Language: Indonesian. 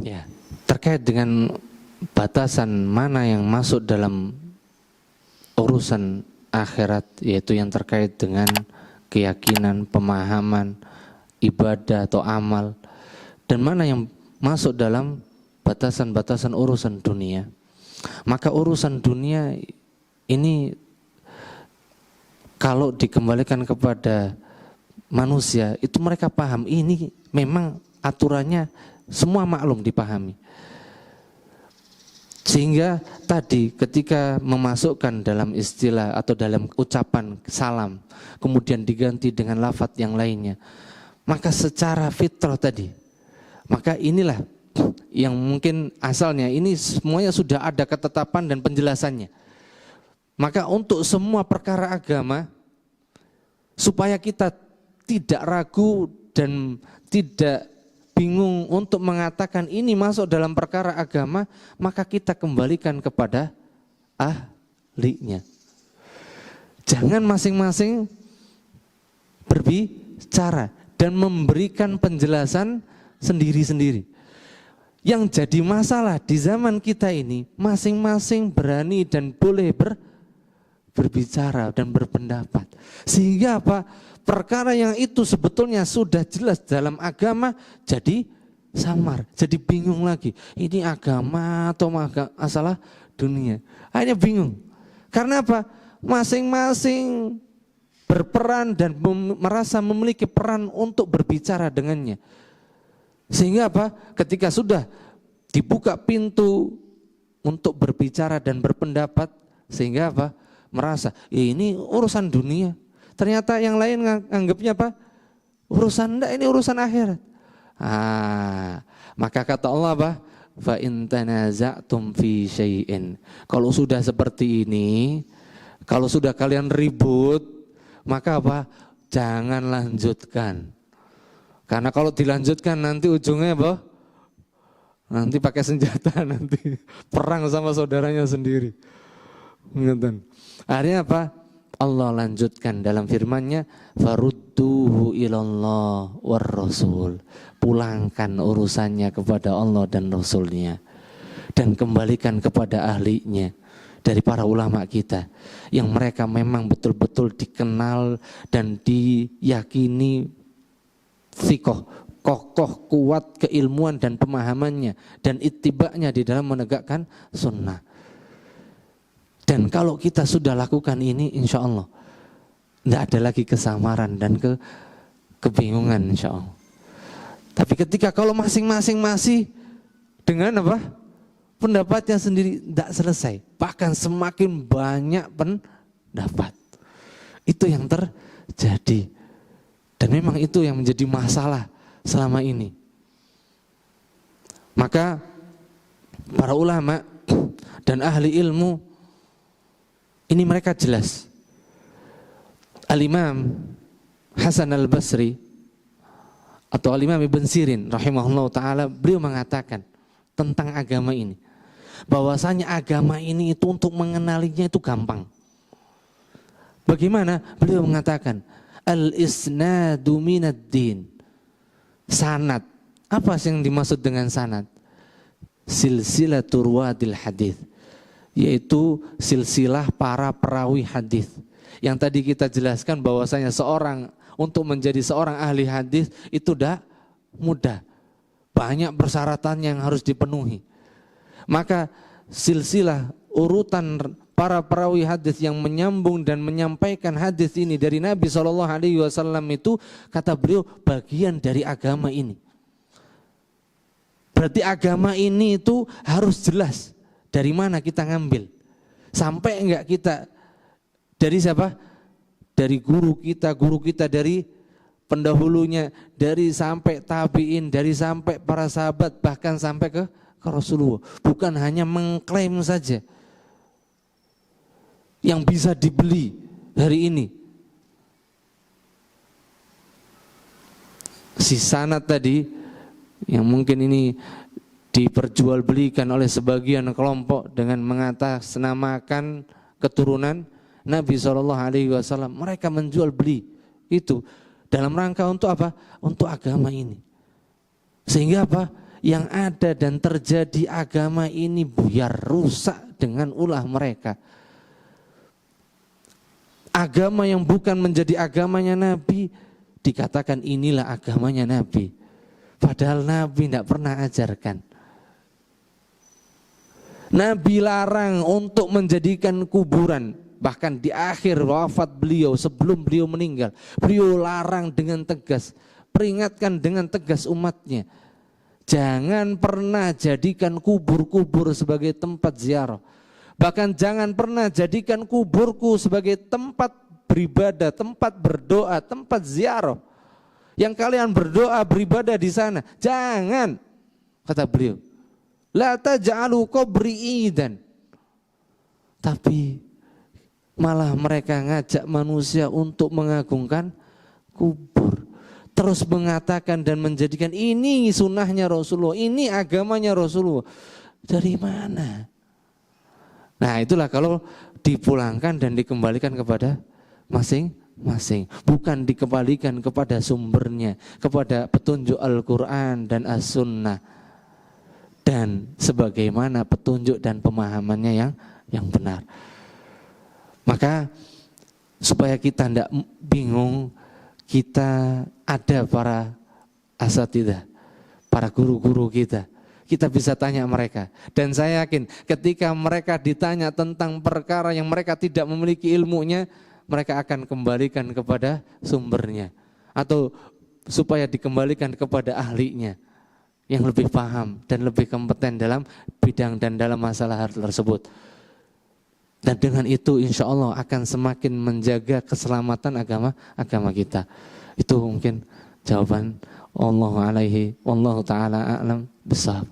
Ya, terkait dengan batasan mana yang masuk dalam urusan akhirat, yaitu yang terkait dengan keyakinan, pemahaman, ibadah atau amal, dan mana yang masuk dalam batasan-batasan urusan dunia. Maka urusan dunia ini kalau dikembalikan kepada manusia, itu mereka paham, ini memang aturannya semua maklum dipahami. Sehingga tadi ketika memasukkan dalam istilah atau dalam ucapan salam, kemudian diganti dengan lafadz yang lainnya, maka secara fitrah tadi, maka inilah yang mungkin asalnya ini semuanya sudah ada ketetapan dan penjelasannya. Maka untuk semua perkara agama, supaya kita tidak ragu dan tidak bingung untuk mengatakan ini masuk dalam perkara agama, maka kita kembalikan kepada ahlinya. Jangan masing-masing berbicara dan memberikan penjelasan sendiri-sendiri. Yang jadi masalah di zaman kita ini, masing-masing berani dan boleh berbicara dan berpendapat. Sehingga apa? Perkara yang itu sebetulnya sudah jelas dalam agama jadi samar, jadi bingung lagi. Ini agama atau masalah dunia? Akhirnya bingung. Karena apa? Masing-masing berperan dan merasa memiliki peran untuk berbicara dengannya. Sehingga apa? Ketika sudah dibuka pintu untuk berbicara dan berpendapat, sehingga apa? Merasa ini urusan dunia. Ternyata yang lain anggapnya apa? Urusan enggak, ini urusan akhirat. Maka kata Allah apa? Fa in tanaza'tum fi syai'in. Kalau sudah seperti ini, kalau sudah kalian ribut, maka apa? Jangan lanjutkan. Karena kalau dilanjutkan nanti ujungnya apa? Nanti pakai senjata, nanti perang sama saudaranya sendiri. Akhirnya apa? Allah lanjutkan dalam firman-Nya, farudduhu ilallah war rasul. Pulangkan urusannya kepada Allah dan Rasul-Nya, dan kembalikan kepada ahlinya dari para ulama kita yang mereka memang betul-betul dikenal dan diyakini sikoh, kokoh, kuat keilmuan dan pemahamannya dan ittiba'nya di dalam menegakkan sunnah. Dan kalau kita sudah lakukan ini, insya Allah tidak ada lagi kesamaran dan kebingungan, insya Allah. Tapi ketika kalau masing-masing masih dengan apa? Pendapatnya sendiri, tidak selesai, bahkan semakin banyak pendapat. Itu yang terjadi. Dan memang itu yang menjadi masalah selama ini. Maka para ulama dan ahli ilmu ini mereka jelas. Al-Imam Hasan al-Basri atau Al-Imam Ibn Sirin rahimahullah ta'ala, beliau mengatakan tentang agama ini, bahwasanya agama ini itu untuk mengenalinya itu gampang. Bagaimana? Beliau mengatakan al-isnadu minad din. Sanad. Apa yang dimaksud dengan sanad? Silsilatur ruwatil hadis, yaitu silsilah para perawi hadis. Yang tadi kita jelaskan bahwasanya seorang untuk menjadi seorang ahli hadis itu tidak mudah. Banyak persyaratan yang harus dipenuhi. Maka silsilah urutan para perawi hadis yang menyambung dan menyampaikan hadis ini dari Nabi SAW itu, kata beliau, bagian dari agama ini. Berarti agama ini itu harus jelas dari mana kita ngambil. Sampai enggak kita dari siapa? Dari guru kita dari pendahulunya, dari sampai tabi'in, dari sampai para sahabat, bahkan sampai ke Rasulullah. Bukan hanya mengklaim saja yang bisa dibeli hari ini. Si sanad tadi yang mungkin ini diperjualbelikan oleh sebagian kelompok dengan mengatasnamakan keturunan Nabi SAW. Mereka menjual beli itu dalam rangka untuk apa? Untuk agama ini. Sehingga apa? yang ada dan terjadi agama ini biar rusak dengan ulah mereka. Agama yang bukan menjadi agamanya Nabi dikatakan inilah agamanya Nabi. Padahal Nabi tidak pernah ajarkan. Nabi larang untuk menjadikan kuburan. Bahkan di akhir wafat beliau, sebelum beliau meninggal, beliau larang dengan tegas, peringatkan dengan tegas umatnya. Jangan pernah jadikan kubur-kubur sebagai tempat ziarah. Bahkan jangan pernah jadikan kuburku sebagai tempat beribadah, tempat berdoa, tempat ziarah. Yang kalian berdoa, beribadah di sana. Jangan, kata beliau. La taj'alu qabri idan. Tapi malah mereka ngajak manusia untuk mengagungkan kubur. Terus mengatakan dan menjadikan ini sunnahnya Rasulullah, ini agamanya Rasulullah. Dari mana? Nah itulah kalau dipulangkan dan dikembalikan kepada masing-masing. Bukan dikembalikan kepada sumbernya, kepada petunjuk Al-Quran dan As-Sunnah. Dan sebagaimana petunjuk dan pemahamannya yang benar. Maka supaya kita tidak bingung, kita ada para asatidzah, para guru-guru kita. Kita bisa tanya mereka. Dan saya yakin ketika mereka ditanya tentang perkara yang mereka tidak memiliki ilmunya, mereka akan kembalikan kepada sumbernya. Atau supaya dikembalikan kepada ahlinya yang lebih paham dan lebih kompeten dalam bidang dan dalam masalah hal tersebut. Dan dengan itu insya Allah akan semakin menjaga keselamatan agama kita. Itu mungkin jawaban. Wallahu ta'ala a'lam bishawab.